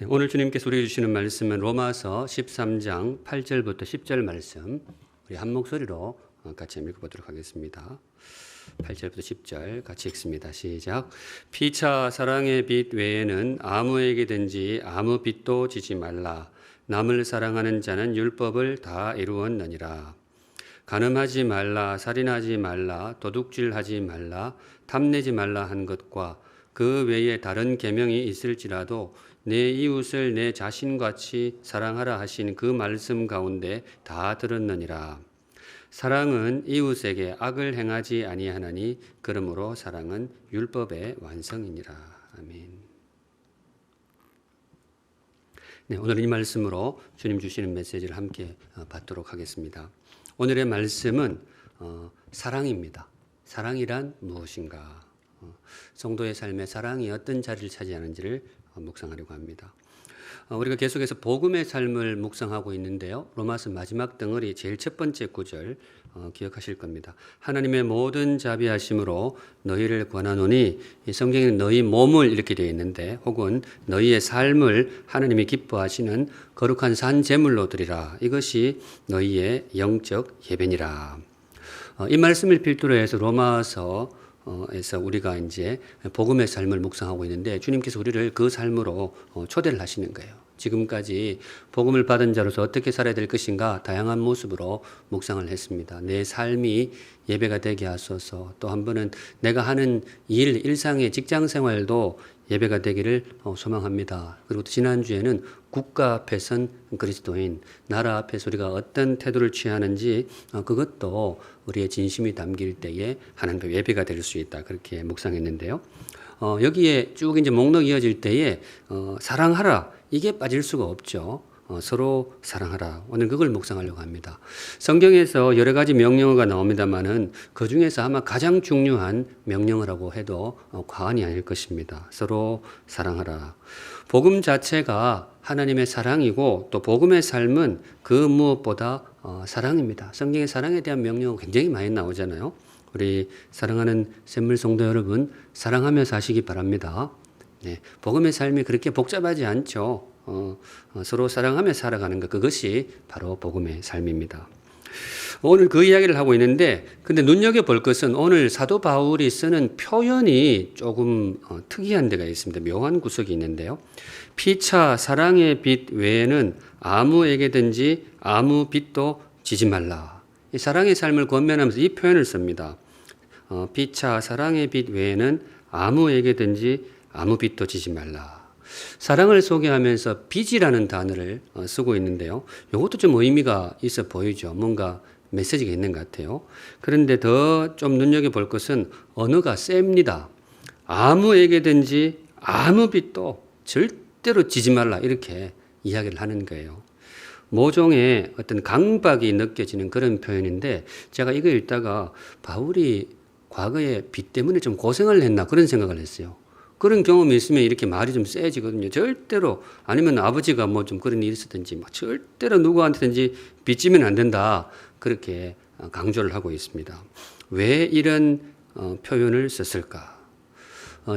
네, 오늘 주님께서 우리에게 주시는 말씀은 로마서 13장 8절부터 10절 말씀, 우리 한 목소리로 같이 읽어보도록 하겠습니다. 8절부터 10절 같이 읽습니다. 시작. 피차 사랑의 빛 외에는 아무에게든지 아무 빚도 지지 말라. 남을 사랑하는 자는 율법을 다 이루었느니라. 간음하지 말라, 살인하지 말라, 도둑질하지 말라, 탐내지 말라 한 것과 그 외에 다른 계명이 있을지라도 내 이웃을 내 자신같이 사랑하라 하신 그 말씀 가운데 다 들었느니라. 사랑은 이웃에게 악을 행하지 아니하나니 그러므로 사랑은 율법의 완성이니라. 아멘. 네, 오늘 이 말씀으로 주님 주시는 메시지를 함께 받도록 하겠습니다. 오늘의 말씀은 사랑입니다. 사랑이란 무엇인가? 성도의 삶에 사랑이 어떤 자리를 차지하는지를 묵상하려고 합니다. 우리가 계속해서 복음의 삶을 묵상하고 있는데요. 로마서 마지막 덩어리 제일 첫 번째 구절 기억하실 겁니다. 하나님의 모든 자비하심으로 너희를 권하노니, 이 성경에는 너희 몸을 이렇게 되어 있는데, 혹은 너희의 삶을 하나님이 기뻐하시는 거룩한 산 제물로 드리라. 이것이 너희의 영적 예배니라. 이 말씀을 필두로 해서 로마서 에서 우리가 이제 복음의 삶을 묵상하고 있는데, 주님께서 우리를 그 삶으로 초대를 하시는 거예요. 지금까지 복음을 받은 자로서 어떻게 살아야 될 것인가 다양한 모습으로 묵상을 했습니다. 내 삶이 예배가 되게 하소서. 또 한 번은 내가 하는 일상의 직장 생활도 예배가 되기를 소망합니다. 그리고 또 지난주에는 국가 앞에선 그리스도인, 나라 앞에서 우리가 어떤 태도를 취하는지 그것도 우리의 진심이 담길 때에 하나님의 예배가 될 수 있다. 그렇게 묵상했는데요. 여기에 쭉 이제 목록이 이어질 때에 사랑하라, 이게 빠질 수가 없죠. 서로 사랑하라. 오늘 그걸 묵상하려고 합니다. 성경에서 여러 가지 명령어가 나옵니다만은 그 중에서 아마 가장 중요한 명령어라고 해도 과언이 아닐 것입니다. 서로 사랑하라. 복음 자체가 하나님의 사랑이고, 또 복음의 삶은 그 무엇보다 사랑입니다. 성경에 사랑에 대한 명령어가 굉장히 많이 나오잖아요. 우리 사랑하는 샘물 성도 여러분, 사랑하며 사시기 바랍니다. 네, 복음의 삶이 그렇게 복잡하지 않죠. 서로 사랑하며 살아가는 것, 그것이 바로 복음의 삶입니다. 오늘 그 이야기를 하고 있는데, 근데 눈여겨볼 것은 오늘 사도 바울이 쓰는 표현이 조금 특이한 데가 있습니다. 묘한 구석이 있는데요. 피차 사랑의 빛 외에는 아무에게든지 아무 빚도 지지 말라. 이 사랑의 삶을 권면하면서 이 표현을 씁니다. 피차 사랑의 빛 외에는 아무에게든지 아무 빚도 지지 말라. 사랑을 소개하면서 빚이라는 단어를 쓰고 있는데요. 이것도 좀 의미가 있어 보이죠. 뭔가 메시지가 있는 것 같아요. 그런데 더 좀 눈여겨볼 것은 언어가 셉니다. 아무에게든지 아무 빚도 절대로 지지 말라, 이렇게 이야기를 하는 거예요. 모종의 어떤 강박이 느껴지는 그런 표현인데, 제가 이거 읽다가 바울이 과거에 빚 때문에 좀 고생을 했나 그런 생각을 했어요. 그런 경험이 있으면 이렇게 말이 좀 세지거든요. 절대로, 아니면 아버지가 뭐 좀 그런 일이 있었든지, 절대로 누구한테든지 빚지면 안 된다. 그렇게 강조를 하고 있습니다. 왜 이런 표현을 썼을까?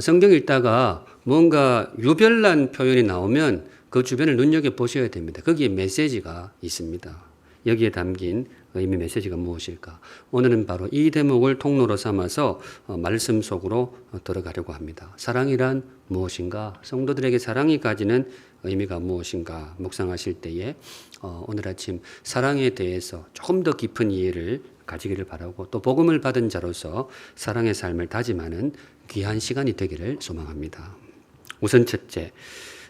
성경 읽다가 뭔가 유별난 표현이 나오면 그 주변을 눈여겨보셔야 됩니다. 거기에 메시지가 있습니다. 여기에 담긴 의미, 메시지가 무엇일까? 오늘은 바로 이 대목을 통로로 삼아서 말씀 속으로 들어가려고 합니다. 사랑이란 무엇인가? 성도들에게 사랑이 가지는 의미가 무엇인가? 묵상하실 때에 오늘 아침 사랑에 대해서 조금 더 깊은 이해를 가지기를 바라고, 또 복음을 받은 자로서 사랑의 삶을 다짐하는 귀한 시간이 되기를 소망합니다. 우선 첫째,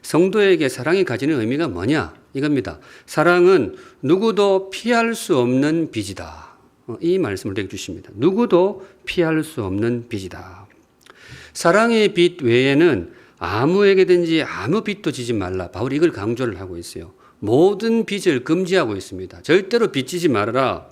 성도에게 사랑이 가지는 의미가 뭐냐? 이겁니다. 사랑은 누구도 피할 수 없는 빚이다. 이 말씀을 내게 주십니다. 누구도 피할 수 없는 빚이다. 사랑의 빚 외에는 아무에게든지 아무 빚도 지지 말라. 바울이 이걸 강조를 하고 있어요. 모든 빚을 금지하고 있습니다. 절대로 빚지지 말아라.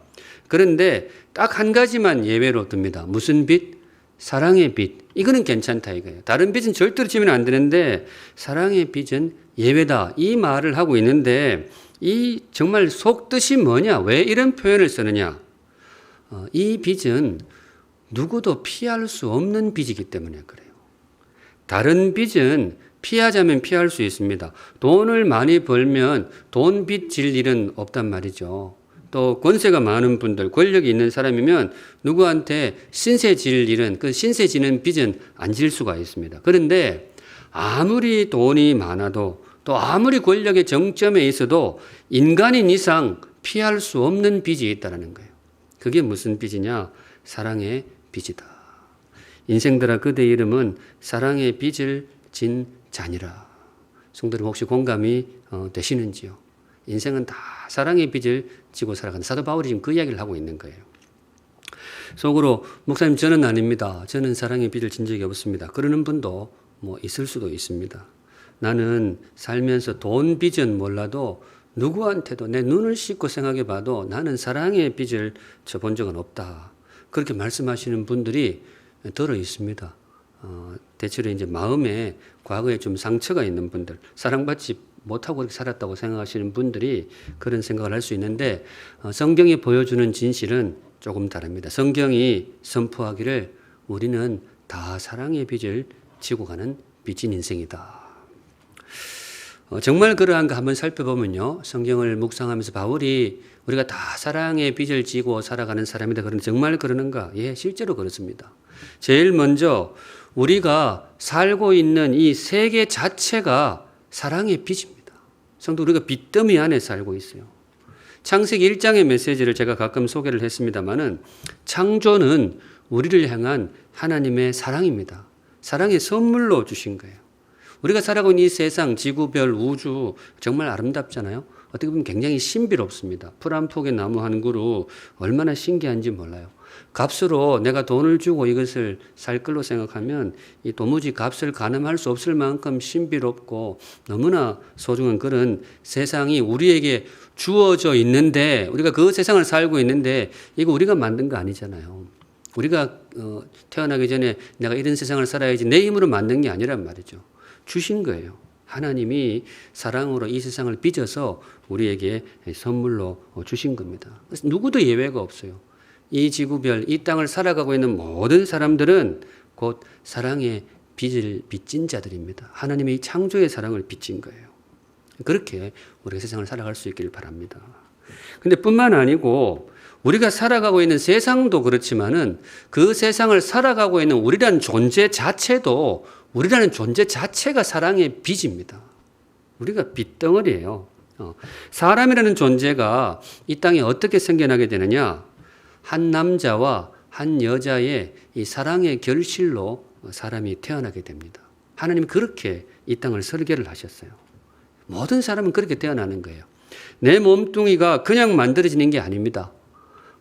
그런데 딱 한 가지만 예외로 듭니다. 무슨 빚? 사랑의 빚. 이거는 괜찮다 이거예요. 다른 빚은 절대로 지면 안 되는데 사랑의 빚은 예외다. 이 말을 하고 있는데, 이 정말 속뜻이 뭐냐? 왜 이런 표현을 쓰느냐? 이 빚은 누구도 피할 수 없는 빚이기 때문에 그래요. 다른 빚은 피하자면 피할 수 있습니다. 돈을 많이 벌면 돈 빚 질 일은 없단 말이죠. 또 권세가 많은 분들, 권력이 있는 사람이면 누구한테 신세 질 일은, 그 신세 지는 빚은 안 질 수가 있습니다. 그런데 아무리 돈이 많아도 또 아무리 권력의 정점에 있어도 인간인 이상 피할 수 없는 빚이 있다는 거예요. 그게 무슨 빚이냐? 사랑의 빚이다. 인생들아 그대 이름은 사랑의 빚을 진 자니라. 성도님 혹시 공감이 되시는지요? 인생은 다 사랑의 빚을 지고 살아가는, 사도 바울이 지금 그 이야기를 하고 있는 거예요. 속으로 목사님 저는 아닙니다. 저는 사랑의 빚을 진 적이 없습니다. 그러는 분도 뭐 있을 수도 있습니다. 나는 살면서 돈 빚은 몰라도 누구한테도 내 눈을 씻고 생각해 봐도 나는 사랑의 빚을 져본 적은 없다. 그렇게 말씀하시는 분들이 들어 있습니다. 대체로 이제 마음에 과거에 좀 상처가 있는 분들, 사랑받지 못하고 그렇게 살았다고 생각하시는 분들이 그런 생각을 할 수 있는데, 성경이 보여주는 진실은 조금 다릅니다. 성경이 선포하기를 우리는 다 사랑의 빚을 지고 가는 빚진 인생이다. 정말 그러한가 한번 살펴보면요. 성경을 묵상하면서 바울이 우리가 다 사랑의 빚을 지고 살아가는 사람이다. 그런데 정말 그러는가? 예, 실제로 그렇습니다. 제일 먼저 우리가 살고 있는 이 세계 자체가 사랑의 빚입니다. 성도 우리가 빚더미 안에 살고 있어요. 창세기 1장의 메시지를 제가 가끔 소개를 했습니다마는 창조는 우리를 향한 하나님의 사랑입니다. 사랑의 선물로 주신 거예요. 우리가 살아가고 있는 이 세상, 지구별, 우주 정말 아름답잖아요. 어떻게 보면 굉장히 신비롭습니다. 풀 한 폭의 나무 한 그루 얼마나 신기한지 몰라요. 값으로 내가 돈을 주고 이것을 살 걸로 생각하면 이 도무지 값을 가늠할 수 없을 만큼 신비롭고 너무나 소중한 그런 세상이 우리에게 주어져 있는데, 우리가 그 세상을 살고 있는데 이거 우리가 만든 거 아니잖아요. 우리가 태어나기 전에 내가 이런 세상을 살아야지 내 힘으로 만든 게 아니란 말이죠. 주신 거예요. 하나님이 사랑으로 이 세상을 빚어서 우리에게 선물로 주신 겁니다. 그래서 누구도 예외가 없어요. 이 지구별, 이 땅을 살아가고 있는 모든 사람들은 곧 사랑의 빚을 빚진 자들입니다. 하나님의 이 창조의 사랑을 빚진 거예요. 그렇게 우리가 세상을 살아갈 수 있기를 바랍니다. 근데 뿐만 아니고 우리가 살아가고 있는 세상도 그렇지만은 그 세상을 살아가고 있는 우리라는 존재 자체도, 우리라는 존재 자체가 사랑의 빚입니다. 우리가 빚덩어리예요. 사람이라는 존재가 이 땅에 어떻게 생겨나게 되느냐? 한 남자와 한 여자의 이 사랑의 결실로 사람이 태어나게 됩니다. 하나님이 그렇게 이 땅을 설계를 하셨어요. 모든 사람은 그렇게 태어나는 거예요. 내 몸뚱이가 그냥 만들어지는 게 아닙니다.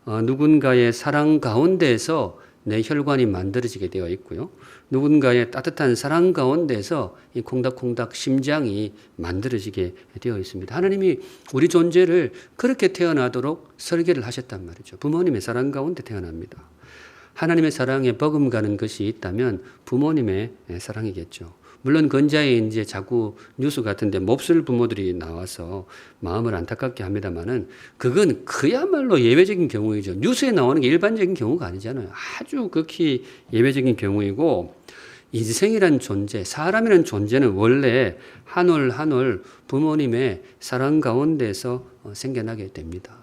누군가의 사랑 가운데에서 내 혈관이 만들어지게 되어 있고요. 누군가의 따뜻한 사랑 가운데서 이 콩닥콩닥 심장이 만들어지게 되어 있습니다. 하나님이 우리 존재를 그렇게 태어나도록 설계를 하셨단 말이죠. 부모님의 사랑 가운데 태어납니다. 하나님의 사랑에 버금가는 것이 있다면 부모님의 사랑이겠죠. 물론 근자에 이제 자꾸 뉴스 같은데 몹쓸 부모들이 나와서 마음을 안타깝게 합니다만은 그건 그야말로 예외적인 경우이죠. 뉴스에 나오는 게 일반적인 경우가 아니잖아요. 아주 극히 예외적인 경우이고, 인생이란 존재, 사람이란 존재는 원래 한 올 한 올 부모님의 사랑 가운데서 생겨나게 됩니다.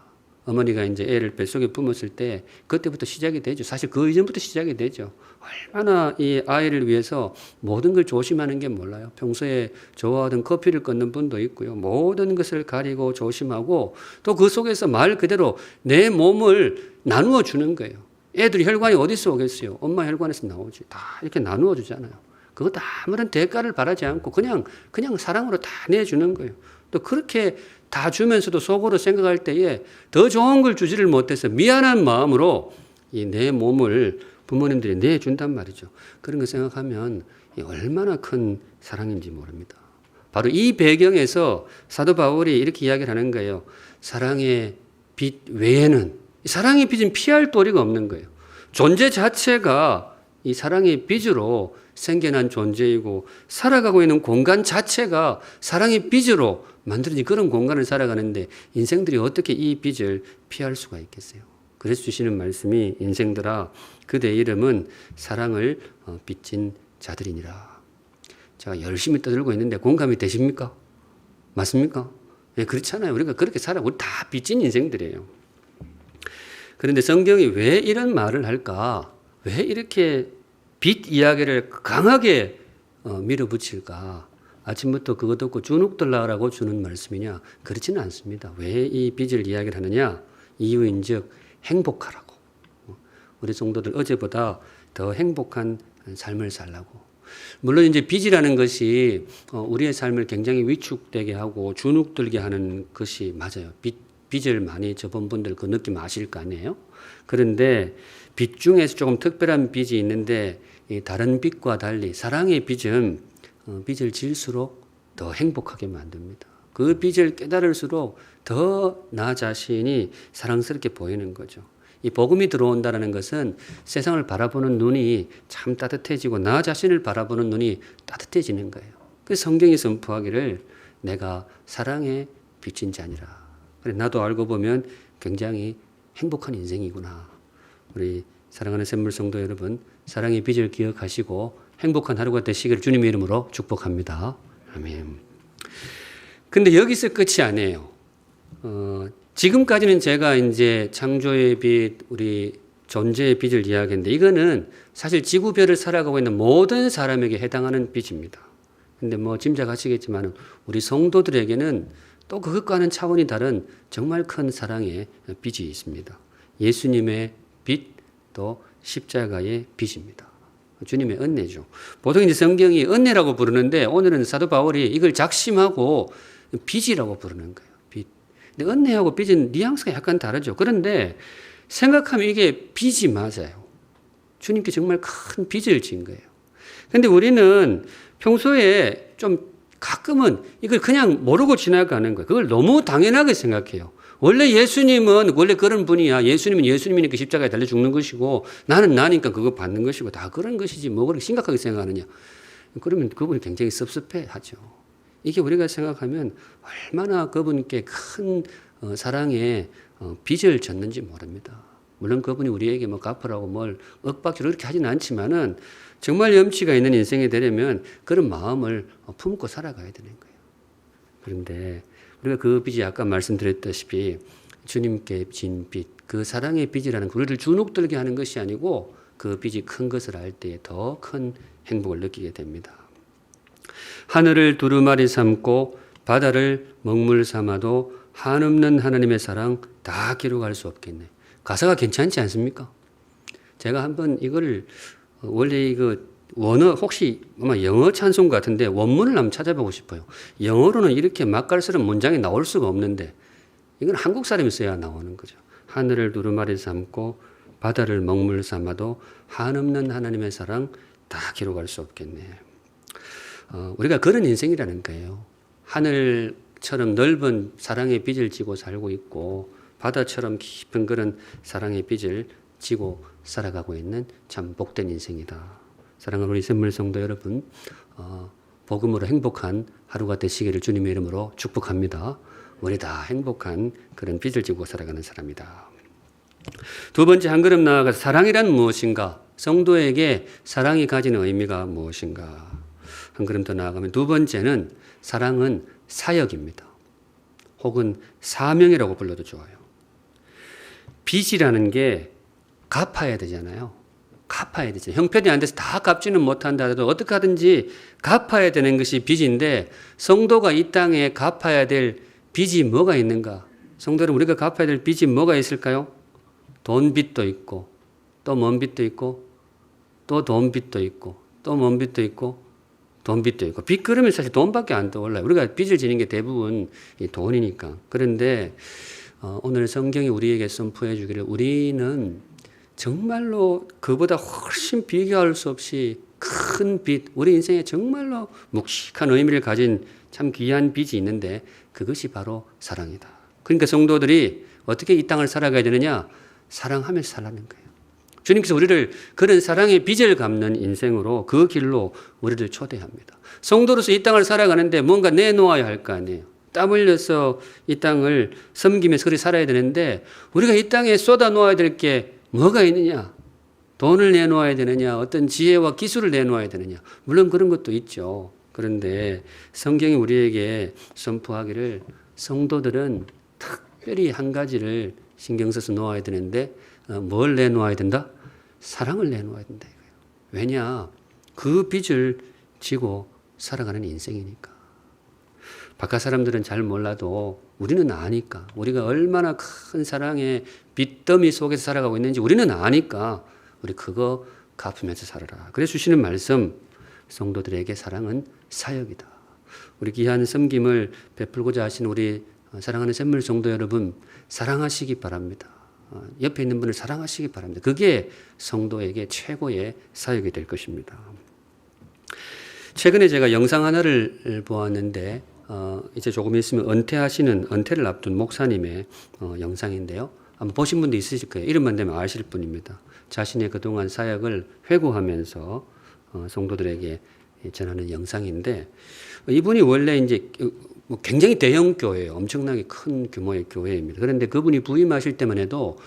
어머니가 이제 애를 뱃속에 품었을 때 그때부터 시작이 되죠. 사실 그 이전부터 시작이 되죠. 얼마나 이 아이를 위해서 모든 걸 조심하는 게 몰라요. 평소에 좋아하던 커피를 끊는 분도 있고요. 모든 것을 가리고 조심하고 또 그 속에서 말 그대로 내 몸을 나누어 주는 거예요. 애들이 혈관이 어디서 오겠어요? 엄마 혈관에서 나오지. 다 이렇게 나누어 주잖아요. 그것도 아무런 대가를 바라지 않고 그냥 사랑으로 다 내주는 거예요. 또 그렇게 다 주면서도 속으로 생각할 때에 더 좋은 걸 주지를 못해서 미안한 마음으로 이 내 몸을 부모님들이 내준단 말이죠. 그런 거 생각하면 얼마나 큰 사랑인지 모릅니다. 바로 이 배경에서 사도 바울이 이렇게 이야기를 하는 거예요. 사랑의 빚 외에는, 사랑의 빚은 피할 도리가 없는 거예요. 존재 자체가 이 사랑의 빚으로 생겨난 존재이고 살아가고 있는 공간 자체가 사랑의 빚으로 만들어진 그런 공간을 살아가는데 인생들이 어떻게 이 빚을 피할 수가 있겠어요? 그래서 주시는 말씀이 인생들아 그대 이름은 사랑을 빚진 자들이니라. 제가 열심히 떠들고 있는데 공감이 되십니까? 맞습니까? 예, 그렇잖아요. 우리가 그렇게 살아. 우리 다 빚진 인생들이에요. 그런데 성경이 왜 이런 말을 할까? 왜 이렇게 빚 이야기를 강하게 밀어붙일까? 아침부터 그거 듣고 주눅들라고 주는 말씀이냐? 그렇지는 않습니다. 왜 이 빚을 이야기를 하느냐? 이유인즉 행복하라고. 우리 성도들 어제보다 더 행복한 삶을 살라고. 물론 이제 빚이라는 것이 우리의 삶을 굉장히 위축되게 하고 주눅들게 하는 것이 맞아요. 빚을 많이 져본 분들 그 느낌 아실 거 아니에요? 그런데 빚 중에서 조금 특별한 빚이 있는데 다른 빚과 달리 사랑의 빚은 빚을 질수록 더 행복하게 만듭니다. 그 빚을 깨달을수록 더 나 자신이 사랑스럽게 보이는 거죠. 이 복음이 들어온다는 것은 세상을 바라보는 눈이 참 따뜻해지고 나 자신을 바라보는 눈이 따뜻해지는 거예요. 그래서 성경이 선포하기를 내가 사랑의 빚진 자니라. 그래, 나도 알고 보면 굉장히 행복한 인생이구나. 우리 사랑하는 샘물 성도 여러분, 사랑의 빚을 기억하시고 행복한 하루가 되시기를 주님의 이름으로 축복합니다. 아멘. 근데 여기서 끝이 아니에요. 지금까지는 제가 이제 창조의 빚, 우리 존재의 빚을 이야기했는데 이거는 사실 지구별을 살아가고 있는 모든 사람에게 해당하는 빚입니다. 근데 뭐 짐작하시겠지만 우리 성도들에게는 또 그것과는 차원이 다른 정말 큰 사랑의 빚이 있습니다. 예수님의 빚, 또 십자가의 빚입니다. 주님의 은혜죠. 보통 이제 성경이 은혜라고 부르는데 오늘은 사도 바울이 이걸 작심하고 빚이라고 부르는 거예요. 빚. 근데 은혜하고 빚은 뉘앙스가 약간 다르죠. 그런데 생각하면 이게 빚이 맞아요. 주님께 정말 큰 빚을 진 거예요. 근데 우리는 평소에 좀 가끔은 이걸 그냥 모르고 지나가는 거예요. 그걸 너무 당연하게 생각해요. 원래 예수님은 원래 그런 분이야. 예수님은 예수님이니까 십자가에 달려 죽는 것이고 나는 나니까 그거 받는 것이고 다 그런 것이지 뭐 그렇게 심각하게 생각하느냐. 그러면 그분이 굉장히 섭섭해 하죠. 이게 우리가 생각하면 얼마나 그분께 큰 사랑의 빚을 졌는지 모릅니다. 물론 그분이 우리에게 뭐 갚으라고 뭘 억박지로 그렇게 하지는 않지만은 정말 염치가 있는 인생이 되려면 그런 마음을 품고 살아가야 되는 거예요. 그런데 우리가 그 빚이 아까 말씀드렸다시피 주님께 진 빚, 그 사랑의 빚이라는 우리를 주눅들게 하는 것이 아니고 그 빚이 큰 것을 알 때에 더 큰 행복을 느끼게 됩니다. 하늘을 두루마리 삼고 바다를 먹물 삼아도 한없는 하나님의 사랑 다 기록할 수 없겠네. 가사가 괜찮지 않습니까? 제가 한번 이걸 원래 이거 원어 혹시 아마 영어 찬송 같은데 원문을 한번 찾아보고 싶어요. 영어로는 이렇게 맛깔스러운 문장이 나올 수가 없는데 이건 한국 사람이 써야 나오는 거죠. 하늘을 두루마리 삼고 바다를 먹물 삼아도 한없는 하나님의 사랑 다 기록할 수 없겠네. 우리가 그런 인생이라는 거예요. 하늘처럼 넓은 사랑의 빚을 지고 살고 있고 바다처럼 깊은 그런 사랑의 빚을 지고 살아가고 있는 참 복된 인생이다. 사랑하는 우리 샘물 성도 여러분, 복음으로 행복한 하루가 되시기를 주님의 이름으로 축복합니다. 우리 다 행복한 그런 빚을 지고 살아가는 사람이다. 두 번째 한 걸음 나아가서 사랑이란 무엇인가? 성도에게 사랑이 가지는 의미가 무엇인가? 한 걸음 더 나아가면 두 번째는 사랑은 사역입니다. 혹은 사명이라고 불러도 좋아요. 빚이라는 게 갚아야 되잖아요. 갚아야 되죠. 형편이 안 돼서 다 갚지는 못한다 해도 어떻게 하든지 갚아야 되는 것이 빚인데 성도가 이 땅에 갚아야 될 빚이 뭐가 있는가? 성도 여러분, 우리가 갚아야 될 빚이 뭐가 있을까요? 돈 빚도 있고 또 먼 빚도 있고 또 돈 빚도 있고 또 먼 빚도 있고 돈 빚도 있고 빚 그러면 사실 돈밖에 안 떠올라요. 우리가 빚을 지는 게 대부분 돈이니까. 그런데 오늘 성경이 우리에게 선포해 주기를 우리는 정말로 그보다 훨씬 비교할 수 없이 큰 빚, 우리 인생에 정말로 묵직한 의미를 가진 참 귀한 빚이 있는데 그것이 바로 사랑이다. 그러니까 성도들이 어떻게 이 땅을 살아가야 되느냐? 사랑하면서 살라는 거예요. 주님께서 우리를 그런 사랑의 빚을 갚는 인생으로 그 길로 우리를 초대합니다. 성도로서 이 땅을 살아가는데 뭔가 내놓아야 할 거 아니에요. 땀 흘려서 이 땅을 섬기면서 그리 살아야 되는데 우리가 이 땅에 쏟아 놓아야 될 게 뭐가 있느냐? 돈을 내놓아야 되느냐? 어떤 지혜와 기술을 내놓아야 되느냐? 물론 그런 것도 있죠. 그런데 성경이 우리에게 선포하기를 성도들은 특별히 한 가지를 신경 써서 놓아야 되는데 뭘 내놓아야 된다? 사랑을 내놓아야 된다 이거예요. 왜냐? 그 빚을 지고 살아가는 인생이니까. 바깥 사람들은 잘 몰라도 우리는 아니까. 우리가 얼마나 큰 사랑의 빚더미 속에서 살아가고 있는지 우리는 아니까 우리 그거 갚으면서 살아라. 그래서 주시는 말씀, 성도들에게 사랑은 사역이다. 우리 귀한 섬김을 베풀고자 하신 우리 사랑하는 샘물 성도 여러분, 사랑하시기 바랍니다. 옆에 있는 분을 사랑하시기 바랍니다. 그게 성도에게 최고의 사역이 될 것입니다. 최근에 제가 영상 하나를 보았는데 이제 조금 있으면 은퇴를 앞둔 목사님의 영상인데요. 한번 보신 분도 있으실 거예요. 이름만 되면 아실 분입니다. 자신의 그동안 사역을 회고하면서 성도들에게 전하는 영상인데, 이분이 원래 이제 굉장히 대형 교회예요. 엄청나게 큰 규모의 교회입니다. 그런데 그분이 부임하실 때만 해도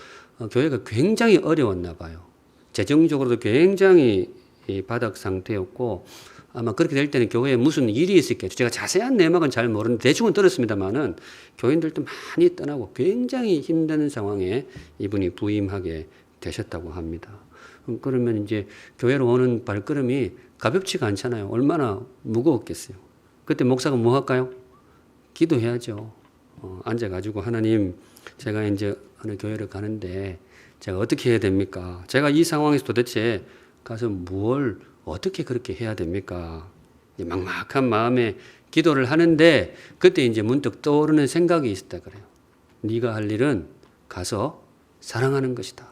교회가 굉장히 어려웠나 봐요. 재정적으로도 굉장히 바닥 상태였고, 아마 그렇게 될 때는 교회에 무슨 일이 있었겠죠. 제가 자세한 내막은 잘 모르는데 대충은 들었습니다만은 교인들도 많이 떠나고 굉장히 힘든 상황에 이분이 부임하게 되셨다고 합니다. 그러면 이제 교회로 오는 발걸음이 가볍지가 않잖아요. 얼마나 무거웠겠어요. 그때 목사가 뭐 할까요? 기도해야죠. 앉아가지고 하나님, 제가 이제 어느 교회를 가는데 제가 어떻게 해야 됩니까? 제가 이 상황에서 도대체 가서 뭘 어떻게 그렇게 해야 됩니까? 막막한 마음에 기도를 하는데 그때 이제 문득 떠오르는 생각이 있었다 그래요. 네가 할 일은 가서 사랑하는 것이다.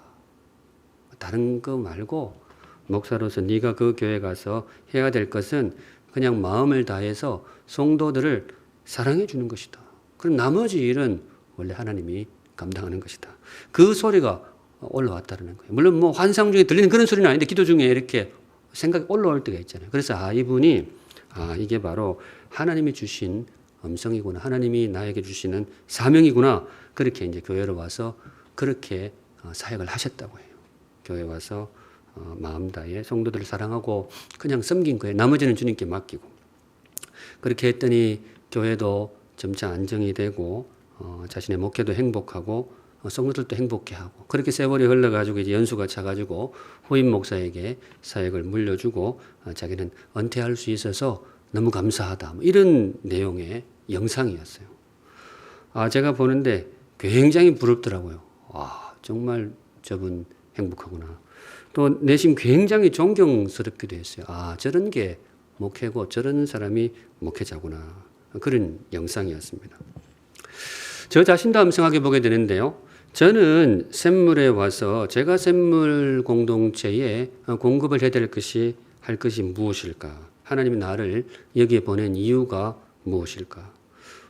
다른 거 말고 목사로서 네가 그 교회 가서 해야 될 것은 그냥 마음을 다해서 성도들을 사랑해 주는 것이다. 그럼 나머지 일은 원래 하나님이 감당하는 것이다. 그 소리가 올라왔다는 거예요. 물론 뭐 환상 중에 들리는 그런 소리는 아닌데 기도 중에 이렇게 생각이 올라올 때가 있잖아요. 그래서 이분이 이게 바로 하나님이 주신 음성이구나. 하나님이 나에게 주시는 사명이구나. 그렇게 이제 교회로 와서 그렇게 사역을 하셨다고 해요. 교회 와서 마음 다해 성도들을 사랑하고 그냥 섬긴 거예요. 나머지는 주님께 맡기고. 그렇게 했더니 교회도 점차 안정이 되고 자신의 목회도 행복하고 성도들도 행복해하고, 그렇게 세월이 흘러가지고 이제 연수가 차가지고 후임 목사에게 사역을 물려주고 자기는 은퇴할 수 있어서 너무 감사하다, 뭐 이런 내용의 영상이었어요. 제가 보는데 굉장히 부럽더라고요. 정말 저분 행복하구나. 또 내심 굉장히 존경스럽기도 했어요. 저런 게 목회고 저런 사람이 목회자구나. 그런 영상이었습니다. 저 자신도 한번 생각해 보게 되는데요. 저는 샘물에 와서 제가 샘물 공동체에 공급을 해야 할 것이 무엇일까? 하나님이 나를 여기에 보낸 이유가 무엇일까?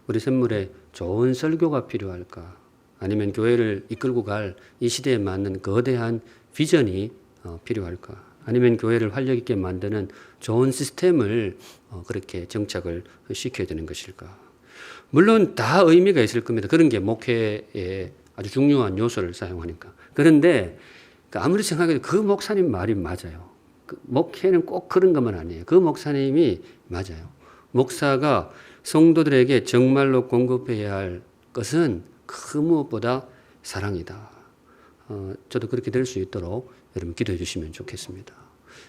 우리 샘물에 좋은 설교가 필요할까? 아니면 교회를 이끌고 갈 이 시대에 맞는 거대한 비전이 필요할까? 아니면 교회를 활력 있게 만드는 좋은 시스템을 그렇게 정착을 시켜야 되는 것일까? 물론 다 의미가 있을 겁니다. 그런 게 목회에 아주 중요한 요소를 사용하니까. 그런데 아무리 생각해도 그 목사님 말이 맞아요. 목회는 꼭 그런 것만 아니에요. 그 목사님이 맞아요. 목사가 성도들에게 정말로 공급해야 할 것은 그 무엇보다 사랑이다. 저도 그렇게 될 수 있도록 여러분 기도해 주시면 좋겠습니다.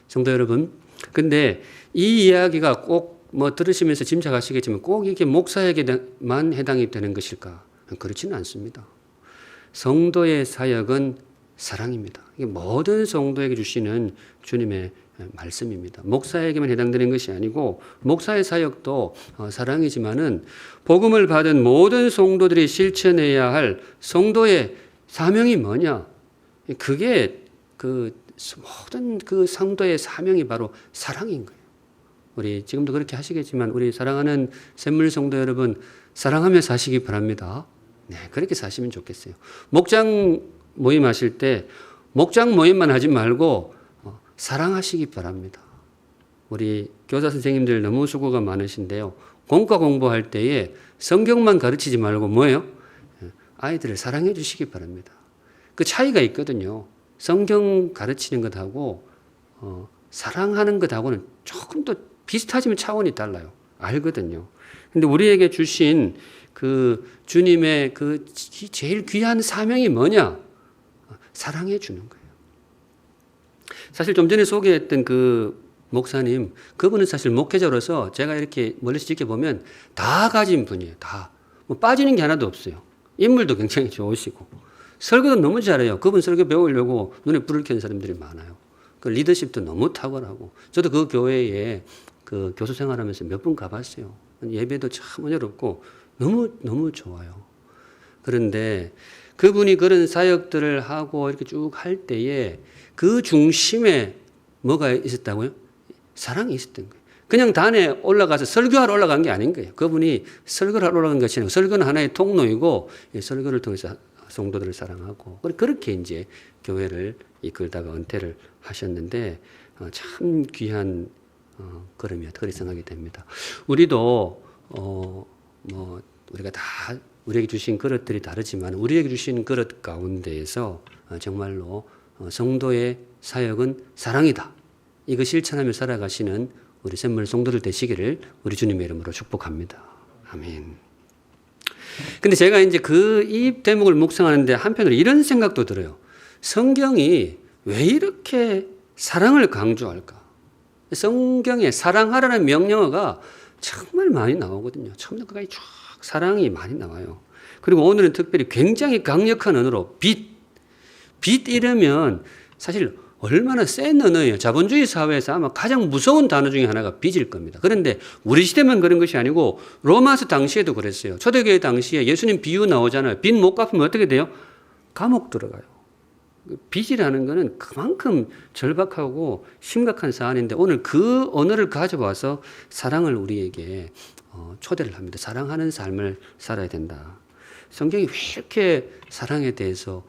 성도 여러분, 근데 이 이야기가 꼭 들으시면서 짐작하시겠지만 꼭 이렇게 목사에게만 해당이 되는 것일까? 그렇지는 않습니다. 성도의 사역은 사랑입니다. 이게 모든 성도에게 주시는 주님의 말씀입니다. 목사에게만 해당되는 것이 아니고 목사의 사역도 사랑이지만은 복음을 받은 모든 성도들이 실천해야 할 성도의 사명이 뭐냐? 그게 모든 그 성도의 사명이 바로 사랑인 거예요. 우리 지금도 그렇게 하시겠지만 우리 사랑하는 샘물 성도 여러분, 사랑하며 사시기 바랍니다. 네, 그렇게 사시면 좋겠어요. 목장 모임 하실 때 목장 모임만 하지 말고 사랑하시기 바랍니다. 우리 교사 선생님들 너무 수고가 많으신데요. 공과 공부할 때에 성경만 가르치지 말고 뭐예요? 아이들을 사랑해 주시기 바랍니다. 그 차이가 있거든요. 성경 가르치는 것하고 사랑하는 것하고는 조금 더 비슷하지만 차원이 달라요. 알거든요. 근데 우리에게 주신 그 주님의 그 제일 귀한 사명이 뭐냐? 사랑해 주는 거예요. 사실 좀 전에 소개했던 그 목사님, 그분은 사실 목회자로서 제가 이렇게 멀리서 지켜보면 다 가진 분이에요. 다. 뭐 빠지는 게 하나도 없어요. 인물도 굉장히 좋으시고. 설교도 너무 잘해요. 그분 설교 배우려고 눈에 불을 켜는 사람들이 많아요. 그 리더십도 너무 탁월하고. 저도 그 교회에 그 교수 생활하면서 몇 번 가봤어요. 예배도 참 은혜롭고 너무 좋아요. 그런데 그분이 그런 사역들을 하고 이렇게 쭉 할 때에 그 중심에 뭐가 있었다고요? 사랑이 있었던 거예요. 그냥 단에 올라가서 설교하러 올라간 게 아닌 거예요. 그분이 설교를 하러 올라간 것이 아니고 설교는 하나의 통로이고 설교를 통해서 성도들을 사랑하고 그렇게 이제 교회를 이끌다가 은퇴를 하셨는데 참 귀한 걸음이었다. 그렇게 생각이 됩니다. 우리도 뭐 우리가 다 우리에게 주신 그릇들이 다르지만 우리에게 주신 그릇 가운데에서 정말로 성도의 사역은 사랑이다. 이거 실천하며 살아가시는 우리 샘물 성도들 되시기를 우리 주님의 이름으로 축복합니다. 아멘. 근데 제가 이제 이 대목을 묵상하는데 한편으로 이런 생각도 들어요. 성경이 왜 이렇게 사랑을 강조할까? 성경에 사랑하라는 명령어가 정말 많이 나오거든요. 처음부터 끝까지 쭉 사랑이 많이 나와요. 그리고 오늘은 특별히 굉장히 강력한 언어로 빛 이러면 사실 얼마나 센 언어예요. 자본주의 사회에서 아마 가장 무서운 단어 중에 하나가 빚일 겁니다. 그런데 우리 시대만 그런 것이 아니고 로마서 당시에도 그랬어요. 초대교회 당시에 예수님 비유 나오잖아요. 빚 못 갚으면 어떻게 돼요? 감옥 들어가요. 빚이라는 거는 그만큼 절박하고 심각한 사안인데 오늘 그 언어를 가져와서 사랑을 우리에게 초대를 합니다. 사랑하는 삶을 살아야 된다. 성경이 왜 이렇게 사랑에 대해서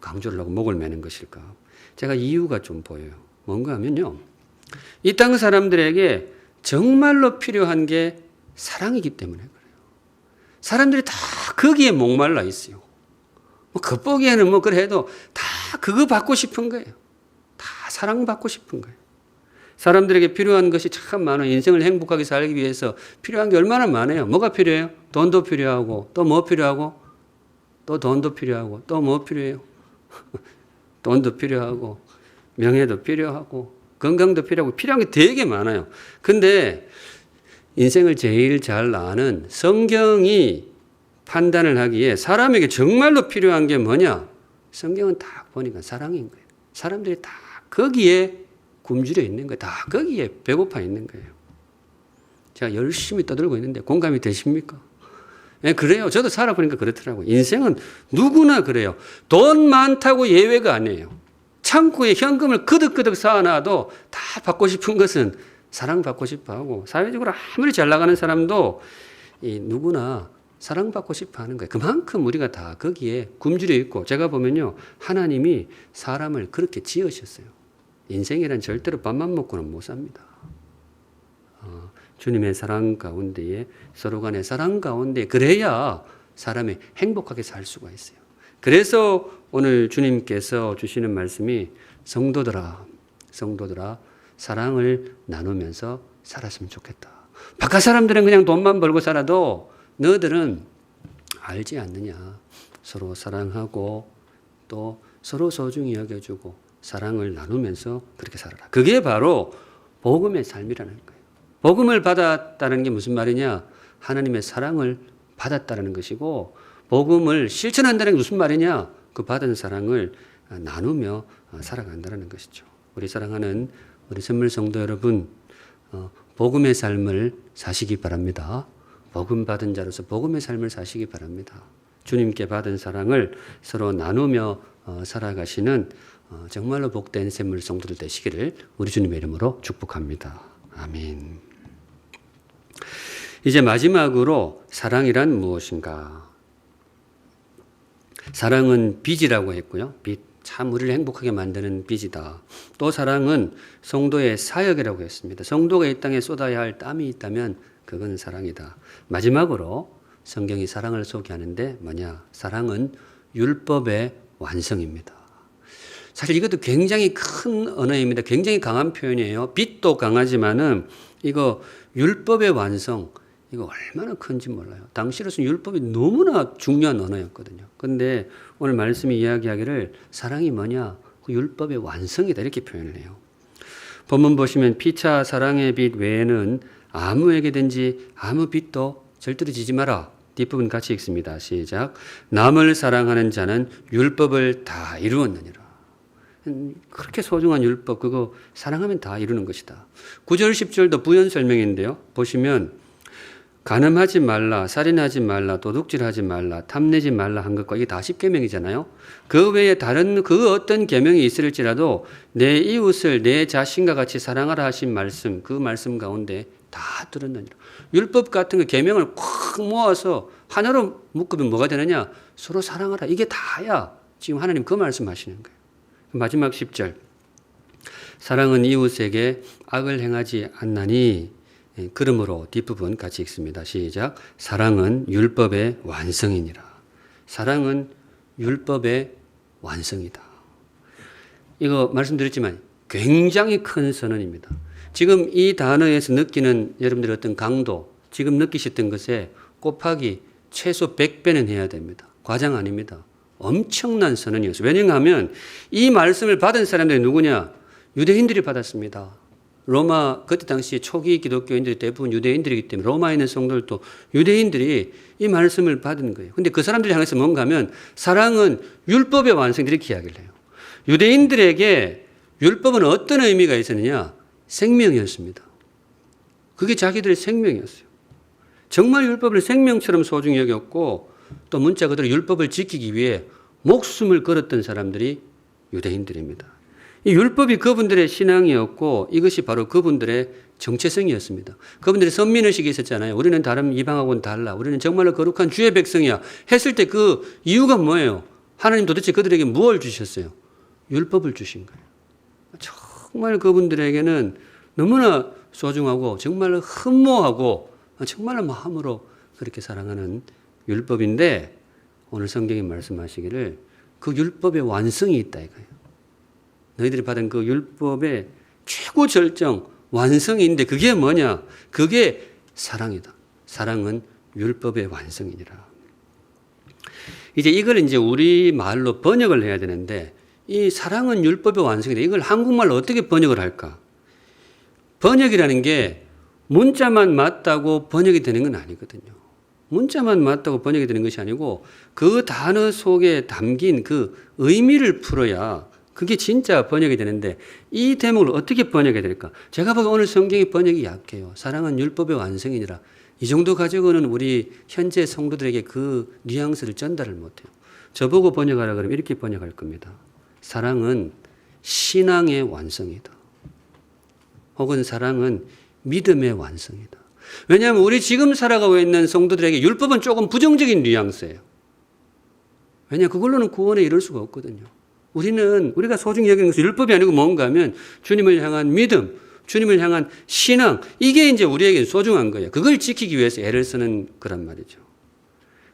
강조를 하고 목을 매는 것일까? 제가 이유가 좀 보여요. 뭔가 하면요. 이 땅 사람들에게 정말로 필요한 게 사랑이기 때문에 그래요. 사람들이 다 거기에 목말라 있어요. 뭐 겉보기에는 뭐 그래도 다 그거 받고 싶은 거예요. 다 사랑받고 싶은 거예요. 사람들에게 필요한 것이 참 많아요. 인생을 행복하게 살기 위해서 필요한 게 얼마나 많아요. 뭐가 필요해요? 돈도 필요하고 또 뭐 필요하고 또 돈도 필요하고 또 뭐 필요해요? 돈도 필요하고 명예도 필요하고 건강도 필요하고 필요한 게 되게 많아요. 근데 인생을 제일 잘 아는 성경이 판단을 하기에 사람에게 정말로 필요한 게 뭐냐? 성경은 다 보니까 사랑인 거예요. 사람들이 다 거기에 굶주려 있는 거예요. 다 거기에 배고파 있는 거예요. 제가 열심히 떠들고 있는데 공감이 되십니까? 네, 그래요. 저도 살아보니까 그렇더라고요. 인생은 누구나 그래요. 돈 많다고 예외가 아니에요. 창고에 현금을 그득그득 쌓아놔도 다 받고 싶은 것은 사랑받고 싶어 하고 사회적으로 아무리 잘 나가는 사람도 누구나 사랑받고 싶어 하는 거예요. 그만큼 우리가 다 거기에 굶주려 있고 제가 보면요. 하나님이 사람을 그렇게 지으셨어요. 인생이란 절대로 밥만 먹고는 못 삽니다. 주님의 사랑 가운데에 서로 간의 사랑 가운데 그래야 사람이 행복하게 살 수가 있어요. 그래서 오늘 주님께서 주시는 말씀이 성도들아 사랑을 나누면서 살았으면 좋겠다. 바깥 사람들은 그냥 돈만 벌고 살아도 너희들은 알지 않느냐. 서로 사랑하고 또 서로 소중히 여겨주고 사랑을 나누면서 그렇게 살아라. 그게 바로 복음의 삶이라는 거예요. 복음을 받았다는 게 무슨 말이냐? 하나님의 사랑을 받았다는 것이고 복음을 실천한다는 게 무슨 말이냐? 그 받은 사랑을 나누며 살아간다는 것이죠. 우리 사랑하는 우리 샘물 성도 여러분, 복음의 삶을 사시기 바랍니다. 복음 받은 자로서 복음의 삶을 사시기 바랍니다. 주님께 받은 사랑을 서로 나누며 살아가시는 정말로 복된 샘물 성도들 되시기를 우리 주님의 이름으로 축복합니다. 아멘. 이제 마지막으로 사랑이란 무엇인가? 사랑은 빚이라고 했고요. 빚, 참 우리를 행복하게 만드는 빚이다. 또 사랑은 성도의 사역이라고 했습니다. 성도가 이 땅에 쏟아야 할 땀이 있다면 그건 사랑이다. 마지막으로 성경이 사랑을 소개하는데 뭐냐? 사랑은 율법의 완성입니다. 사실 이것도 굉장히 큰 언어입니다. 굉장히 강한 표현이에요. 빛도 강하지만은 이거 율법의 완성, 이거 얼마나 큰지 몰라요. 당시로서는 율법이 너무나 중요한 언어였거든요. 그런데 오늘 말씀이 이야기하기를 사랑이 뭐냐? 그 율법의 완성이다 이렇게 표현을 해요. 본문 보시면 피차 사랑의 빛 외에는 아무에게든지 아무 빛도 절대로 지지 마라. 뒷부분 같이 읽습니다. 시작. 남을 사랑하는 자는 율법을 다 이루었느니라. 그렇게 소중한 율법 그거 사랑하면 다 이루는 것이다. 9절 10절도 부연 설명인데요. 보시면 간음하지 말라, 살인하지 말라, 도둑질하지 말라, 탐내지 말라 한 것과 이게 다 10계명이잖아요. 그 외에 다른 그 어떤 계명이 있을지라도 내 이웃을 내 자신과 같이 사랑하라 하신 말씀, 그 말씀 가운데 다 들었느니라. 율법 같은 거 계명을 콱 모아서 하나로 묶으면 뭐가 되느냐? 서로 사랑하라. 이게 다야. 지금 하나님 그 말씀하시는 거예요. 마지막 10절. 사랑은 이웃에게 악을 행하지 않나니 그러므로 뒷부분 같이 읽습니다. 시작. 사랑은 율법의 완성이니라. 사랑은 율법의 완성이다. 이거 말씀드렸지만 굉장히 큰 선언입니다. 지금 이 단어에서 느끼는 여러분들의 어떤 강도, 지금 느끼셨던 것에 곱하기 최소 100배는 해야 됩니다. 과장 아닙니다. 엄청난 선언이었어요. 왜냐하면 이 말씀을 받은 사람들이 누구냐? 유대인들이 받았습니다. 로마 그때 당시 초기 기독교인들이 대부분 유대인들이기 때문에 로마에 있는 성도들도 유대인들이 이 말씀을 받은 거예요. 근데 그 사람들이 향해서 뭔가 하면 사랑은 율법의 완성 이렇게 이야기를 해요. 유대인들에게 율법은 어떤 의미가 있었느냐? 생명이었습니다. 그게 자기들의 생명이었어요. 정말 율법을 생명처럼 소중히 여겼고 또 문자 그대로 율법을 지키기 위해 목숨을 걸었던 사람들이 유대인들입니다. 이 율법이 그분들의 신앙이었고 이것이 바로 그분들의 정체성이었습니다. 그분들의 선민의식이 있었잖아요. 우리는 다른 이방하고는 달라. 우리는 정말로 거룩한 주의 백성이야. 했을 때 그 이유가 뭐예요? 하나님 도대체 그들에게 무엇을 주셨어요? 율법을 주신 거예요. 정말 그분들에게는 너무나 소중하고 정말로 흠모하고 정말로 마음으로 그렇게 사랑하는 율법인데 오늘 성경이 말씀하시기를 그 율법의 완성이 있다 이거예요. 너희들이 받은 그 율법의 최고 절정 완성이 있는데 그게 뭐냐? 그게 사랑이다. 사랑은 율법의 완성이니라. 이제 이걸 이제 우리 말로 번역을 해야 되는데 이 사랑은 율법의 완성이다. 이걸 한국말로 어떻게 번역을 할까? 번역이라는 게 문자만 맞다고 번역이 되는 건 아니거든요. 문자만 맞다고 번역이 되는 것이 아니고 그 단어 속에 담긴 그 의미를 풀어야 그게 진짜 번역이 되는데 이 대목을 어떻게 번역해야 될까? 제가 보기에 오늘 성경의 번역이 약해요. 사랑은 율법의 완성이니라. 이 정도 가지고는 우리 현재 성도들에게 그 뉘앙스를 전달을 못해요. 저보고 번역하라 그러면 이렇게 번역할 겁니다. 사랑은 신앙의 완성이다. 혹은 사랑은 믿음의 완성이다. 왜냐하면 우리 지금 살아가고 있는 성도들에게 율법은 조금 부정적인 뉘앙스예요. 왜냐하면 그걸로는 구원에 이를 수가 없거든요. 우리가 소중히 여기는 것은 율법이 아니고 뭔가 하면 주님을 향한 믿음, 주님을 향한 신앙, 이게 이제 우리에게 소중한 거예요. 그걸 지키기 위해서 애를 쓰는 거란 말이죠.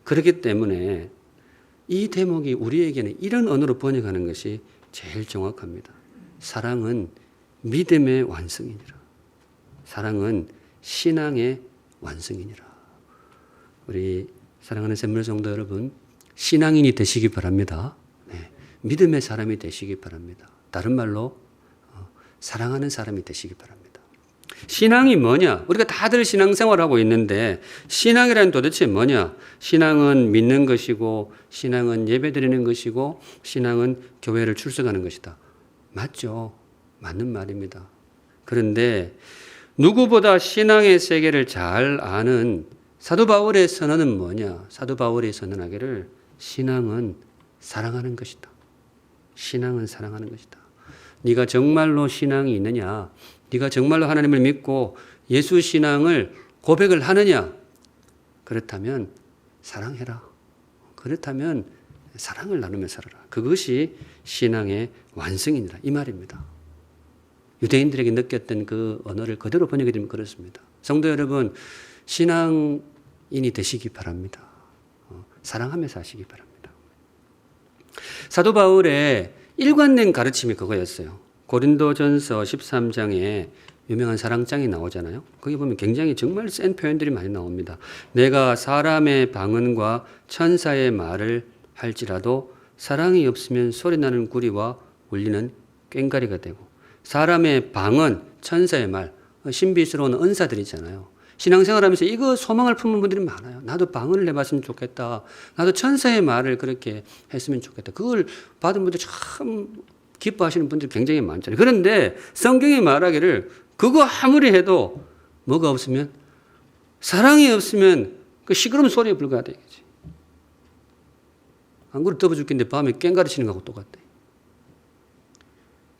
그렇기 때문에 이 대목이 우리에게는 이런 언어로 번역하는 것이 제일 정확합니다. 사랑은 믿음의 완성이니라. 사랑은 신앙의 완성이니라. 우리 사랑하는 샘물 성도 여러분, 신앙인이 되시기 바랍니다. 네. 믿음의 사람이 되시기 바랍니다. 다른 말로 사랑하는 사람이 되시기 바랍니다. 신앙이 뭐냐? 우리가 다들 신앙생활하고 있는데 신앙이란 도대체 뭐냐? 신앙은 믿는 것이고 신앙은 예배드리는 것이고 신앙은 교회를 출석하는 것이다. 맞죠? 맞는 말입니다. 그런데 누구보다 신앙의 세계를 잘 아는 사도 바울의 선언은 뭐냐? 사도 바울이 선언하기를 신앙은 사랑하는 것이다. 신앙은 사랑하는 것이다. 네가 정말로 신앙이 있느냐? 네가 정말로 하나님을 믿고 예수 신앙을 고백을 하느냐? 그렇다면 사랑해라. 그렇다면 사랑을 나누며 살아라. 그것이 신앙의 완성이니라. 이 말입니다. 유대인들에게 느꼈던 그 언어를 그대로 번역해 드리면 그렇습니다. 성도 여러분, 신앙인이 되시기 바랍니다. 사랑하며 사시기 바랍니다. 사도 바울의 일관된 가르침이 그거였어요. 고린도전서 13장에 유명한 사랑장이 나오잖아요. 거기 보면 굉장히 정말 센 표현들이 많이 나옵니다. 내가 사람의 방언과 천사의 말을 할지라도 사랑이 없으면 소리나는 구리와 울리는 꽹과리가 되고, 사람의 방언, 천사의 말, 신비스러운 은사들이잖아요. 신앙생활하면서 이거 소망을 품는 분들이 많아요. 나도 방언을 해봤으면 좋겠다. 나도 천사의 말을 그렇게 했으면 좋겠다. 그걸 받은 분들 참 기뻐하시는 분들이 굉장히 많잖아요. 그런데 성경이 말하기를 그거 아무리 해도 뭐가 없으면, 사랑이 없으면 그 시끄러운 소리에 불과하다 이거지. 안 그래도 더워 죽겠는데 밤에 꽹과리 치는 거하고 똑같대.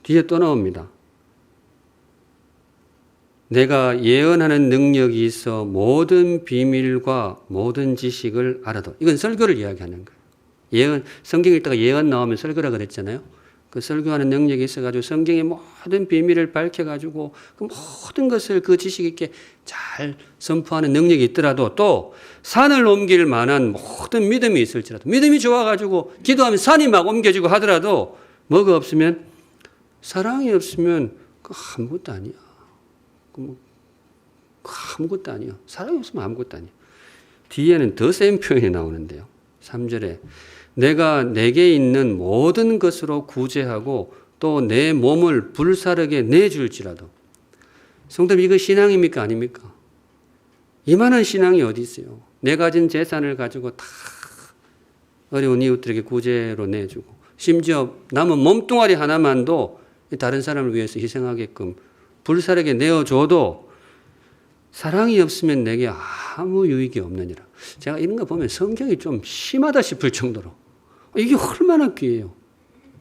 뒤에 또 나옵니다. 내가 예언하는 능력이 있어 모든 비밀과 모든 지식을 알아도. 이건 설교를 이야기하는 거예요. 예언, 성경 읽다가 예언 나오면 설교라 그랬잖아요. 그 설교하는 능력이 있어가지고 성경의 모든 비밀을 밝혀가지고 그 모든 것을 그 지식 있게 잘 선포하는 능력이 있더라도, 또 산을 옮길 만한 모든 믿음이 있을지라도, 믿음이 좋아가지고 기도하면 산이 막 옮겨지고 하더라도 뭐가 없으면, 사랑이 없으면 그 아무것도 아니야. 아무것도 아니요. 사랑이 없으면 아무것도 아니에요. 뒤에는 더 센 표현이 나오는데요. 3절에 내가 내게 있는 모든 것으로 구제하고 또 내 몸을 불사르게 내줄지라도. 성도님, 이거 신앙입니까 아닙니까? 이만한 신앙이 어디 있어요. 내 가진 재산을 가지고 다 어려운 이웃들에게 구제로 내주고, 심지어 남은 몸뚱아리 하나만도 다른 사람을 위해서 희생하게끔 불사르게 내어줘도 사랑이 없으면 내게 아무 유익이 없느니라. 제가 이런 거 보면 성경이 좀 심하다 싶을 정도로, 이게 얼마나 귀해요.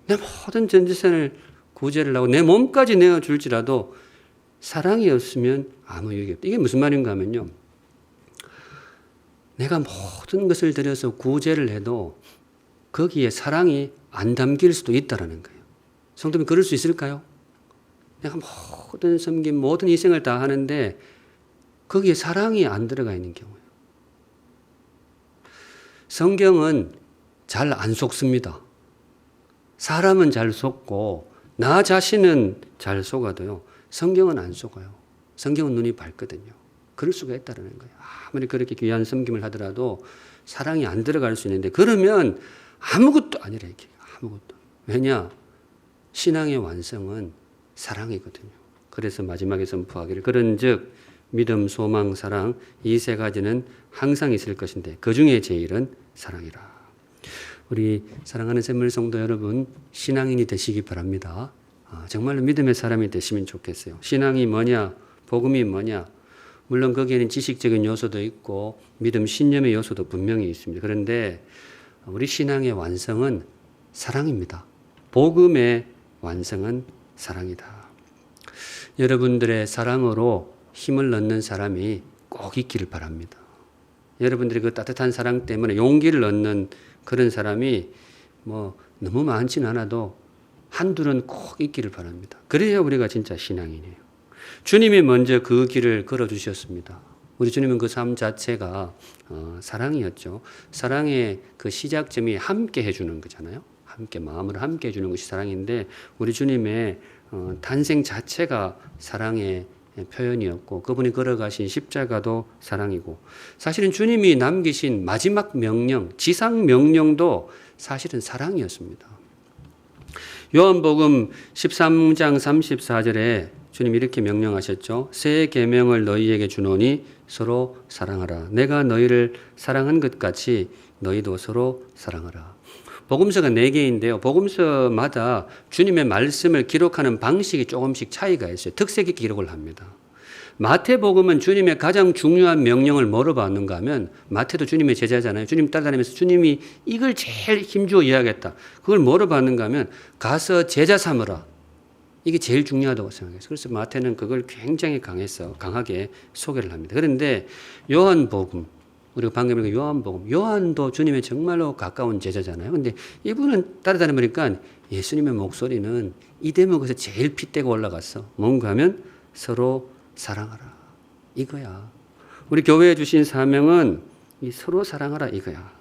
내 모든 전재산을 구제를 하고 내 몸까지 내어줄지라도 사랑이 없으면 아무 유익이 없다. 이게 무슨 말인가 하면요, 내가 모든 것을 들여서 구제를 해도 거기에 사랑이 안 담길 수도 있다는 거예요. 성도님, 그럴 수 있을까요? 내가 모든 섬김, 모든 희생을 다 하는데 거기에 사랑이 안 들어가 있는 경우예요. 성경은 잘 안 속습니다. 사람은 잘 속고 나 자신은 잘 속아도요, 성경은 안 속아요. 성경은 눈이 밝거든요. 그럴 수가 있다는 거예요. 아무리 그렇게 귀한 섬김을 하더라도 사랑이 안 들어갈 수 있는데, 그러면 아무것도 아니라 이게 아무것도. 왜냐? 신앙의 완성은 사랑이거든요. 그래서 마지막에 선포하기를 그런즉 믿음, 소망, 사랑 이 세 가지는 항상 있을 것인데 그 중에 제일은 사랑이라. 우리 사랑하는 샘물 성도 여러분, 신앙인이 되시기 바랍니다. 정말로 믿음의 사람이 되시면 좋겠어요. 신앙이 뭐냐? 복음이 뭐냐? 물론 거기에는 지식적인 요소도 있고 믿음, 신념의 요소도 분명히 있습니다. 그런데 우리 신앙의 완성은 사랑입니다. 복음의 완성은 사랑이다. 여러분들의 사랑으로 힘을 얻는 사람이 꼭 있기를 바랍니다. 여러분들이 그 따뜻한 사랑 때문에 용기를 얻는 그런 사람이 뭐 너무 많지는 않아도 한둘은 꼭 있기를 바랍니다. 그래야 우리가 진짜 신앙인이에요. 주님이 먼저 그 길을 걸어주셨습니다. 우리 주님은 그 삶 자체가 사랑이었죠. 사랑의 그 시작점이 함께 해주는 거잖아요. 함께 마음을 함께 해주는 것이 사랑인데, 우리 주님의 탄생 자체가 사랑의 표현이었고, 그분이 걸어가신 십자가도 사랑이고, 사실은 주님이 남기신 마지막 명령, 지상 명령도 사실은 사랑이었습니다. 요한복음 13장 34절에 주님이 이렇게 명령하셨죠. 새 계명을 너희에게 주노니 서로 사랑하라. 내가 너희를 사랑한 것 같이 너희도 서로 사랑하라. 복음서가 4개인데요. 복음서마다 주님의 말씀을 기록하는 방식이 조금씩 차이가 있어요. 특색 있게 기록을 합니다. 마태복음은 주님의 가장 중요한 명령을 뭐로 받는가 하면, 마태도 주님의 제자잖아요. 주님 따라다니면서 주님이 이걸 제일 힘주어 이야기했다. 그걸 뭐로 받는가 하면, 가서 제자 삼으라. 이게 제일 중요하다고 생각했어요. 그래서 마태는 그걸 굉장히 강하게 소개를 합니다. 그런데 요한복음, 우리가 방금 읽은 요한복음, 요한도 주님의 정말로 가까운 제자잖아요. 근데 이분은 따라다니니까 예수님의 목소리는 이 대목에서 제일 핏대가 올라갔어. 뭔가 하면 서로 사랑하라. 이거야. 우리 교회에 주신 사명은 이 서로 사랑하라 이거야.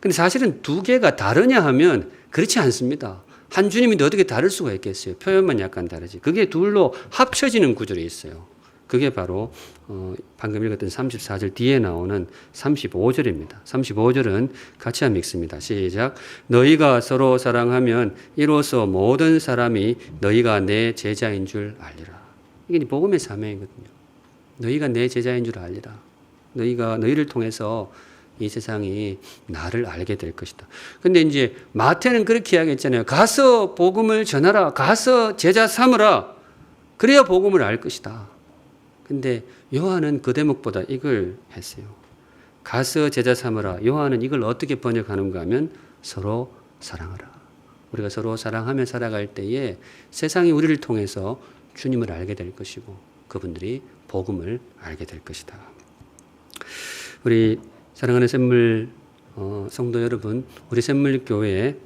근데 사실은 두 개가 다르냐 하면 그렇지 않습니다. 한 주님인데 어떻게 다를 수가 있겠어요? 표현만 약간 다르지. 그게 둘로 합쳐지는 구절이 있어요. 그게 바로 방금 읽었던 34절 뒤에 나오는 35절입니다. 35절은 같이 한번 읽습니다. 시작. 너희가 서로 사랑하면 이로써 모든 사람이 너희가 내 제자인 줄 알리라. 이게 복음의 사명이거든요. 너희가 내 제자인 줄 알리라. 너희를 통해서 이 세상이 나를 알게 될 것이다. 근데 이제 마태는 그렇게 이야기했잖아요. 가서 복음을 전하라. 가서 제자 삼으라. 그래야 복음을 알 것이다. 근데 요한은 그 대목보다 이걸 했어요. 가서 제자 삼으라. 요한은 이걸 어떻게 번역하는가 하면 서로 사랑하라. 우리가 서로 사랑하며 살아갈 때에 세상이 우리를 통해서 주님을 알게 될 것이고 그분들이 복음을 알게 될 것이다. 우리 사랑하는 샘물 성도 여러분, 우리 샘물교회에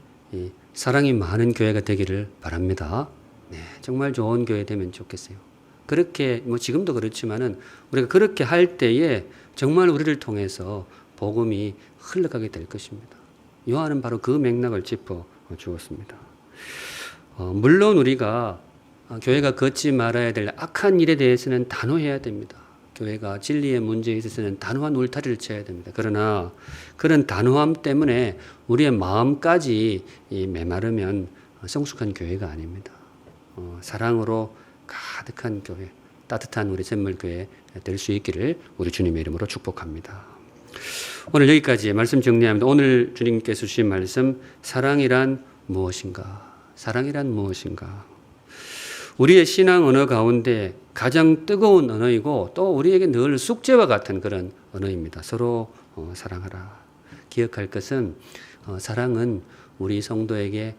사랑이 많은 교회가 되기를 바랍니다. 네, 정말 좋은 교회 되면 좋겠어요. 그렇게 지금도 그렇지만은 우리가 그렇게 할 때에 정말 우리를 통해서 복음이 흘러가게 될 것입니다. 요한은 바로 그 맥락을 짚어 주었습니다. 물론 우리가 교회가 걷지 말아야 될 악한 일에 대해서는 단호해야 됩니다. 교회가 진리의 문제에 있어서는 단호한 울타리를 쳐야 됩니다. 그러나 그런 단호함 때문에 우리의 마음까지 메마르면 성숙한 교회가 아닙니다. 사랑으로 가득한 교회, 따뜻한 우리 샘물교회 될 수 있기를 우리 주님의 이름으로 축복합니다. 오늘 여기까지 말씀 정리합니다. 오늘 주님께서 주신 말씀, 사랑이란 무엇인가? 사랑이란 무엇인가? 우리의 신앙 언어 가운데 가장 뜨거운 언어이고 또 우리에게 늘 숙제와 같은 그런 언어입니다. 서로 사랑하라. 기억할 것은 사랑은 우리 성도에게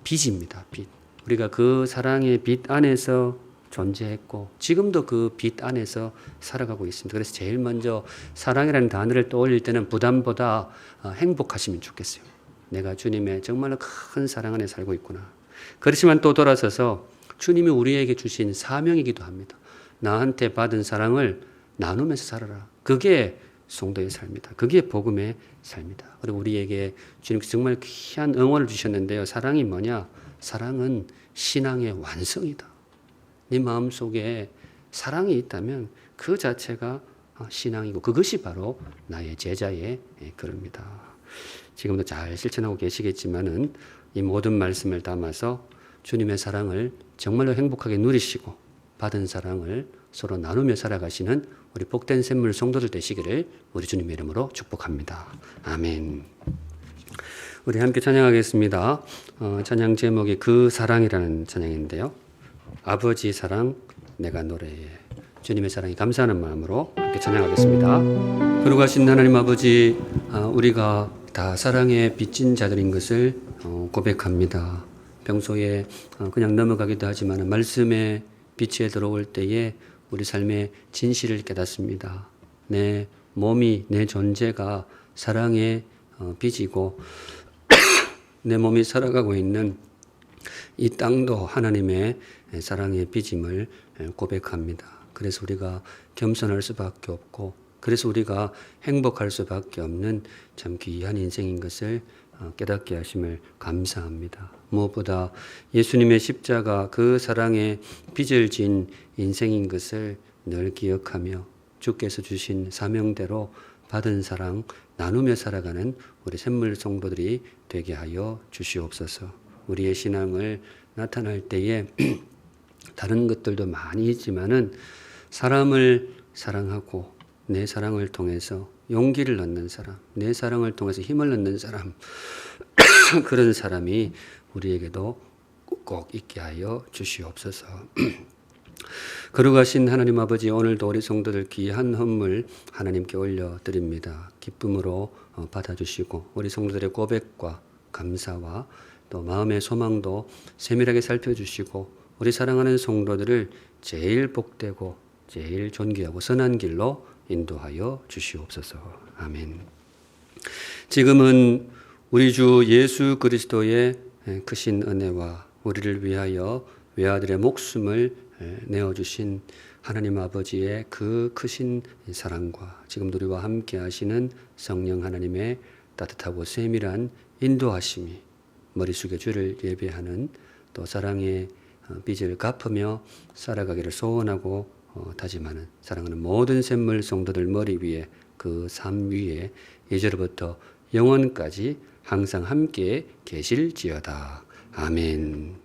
빚입니다. 빚. 우리가 그 사랑의 빚 안에서 존재했고 지금도 그 빚 안에서 살아가고 있습니다. 그래서 제일 먼저 사랑이라는 단어를 떠올릴 때는 부담보다 행복하시면 좋겠어요. 내가 주님의 정말로 큰 사랑 안에 살고 있구나. 그렇지만 또 돌아서서 주님이 우리에게 주신 사명이기도 합니다. 나한테 받은 사랑을 나누면서 살아라. 그게 성도의 삶이다. 그게 복음의 삶이다. 그리고 우리에게 주님께서 정말 귀한 응원을 주셨는데요. 사랑이 뭐냐? 사랑은 신앙의 완성이다. 네 마음속에 사랑이 있다면 그 자체가 신앙이고 그것이 바로 나의 제자의 그럽니다. 지금도 잘 실천하고 계시겠지만은 이 모든 말씀을 담아서 주님의 사랑을 정말로 행복하게 누리시고 받은 사랑을 서로 나누며 살아가시는 우리 복된 샘물 성도들 되시기를 우리 주님의 이름으로 축복합니다. 아멘. 우리 함께 찬양하겠습니다. 찬양 제목이 그 사랑이라는 찬양인데요. 아버지 사랑 내가 노래해. 주님의 사랑이 감사하는 마음으로 함께 찬양하겠습니다. 거룩하신 하나님 아버지, 우리가 다 사랑에 빚진 자들인 것을 고백합니다. 평소에 그냥 넘어가기도 하지만 말씀의 빛에 들어올 때에 우리 삶의 진실을 깨닫습니다. 내 몸이, 내 존재가 사랑의 빚이고 내 몸이 살아가고 있는 이 땅도 하나님의 사랑의 빚임을 고백합니다. 그래서 우리가 겸손할 수밖에 없고 그래서 우리가 행복할 수밖에 없는 참 귀한 인생인 것을 깨닫게 하심을 감사합니다. 무엇보다 예수님의 십자가 그 사랑의 빚을 진 인생인 것을 늘 기억하며 주께서 주신 사명대로 받은 사랑 나누며 살아가는 우리 샘물 성도들이 되게 하여 주시옵소서. 우리의 신앙을 나타날 때에 다른 것들도 많이 있지만은 사람을 사랑하고 내 사랑을 통해서 용기를 얻는 사람, 내 사랑을 통해서 힘을 얻는 사람, 그런 사람이 우리에게도 꼭 있게 하여 주시옵소서. 거룩하신 하나님 아버지, 오늘도 우리 성도들 귀한 헌물 하나님께 올려드립니다. 기쁨으로 받아주시고 우리 성도들의 고백과 감사와 또 마음의 소망도 세밀하게 살펴주시고 우리 사랑하는 성도들을 제일 복되고 제일 존귀하고 선한 길로 인도하여 주시옵소서. 아멘. 지금은 우리 주 예수 그리스도의 크신 은혜와 우리를 위하여 외아들의 목숨을 내어주신 하나님 아버지의 그 크신 사랑과 지금도 우리와 함께 하시는 성령 하나님의 따뜻하고 세밀한 인도하심이 머리 숙여 주를 예배하는 또 사랑의 빚을 갚으며 살아가기를 소원하고 다짐하는 사랑하는 모든 샘물 성도들 머리 위에 그 삶 위에 이제로부터 영원까지 항상 함께 계실지어다. 아멘.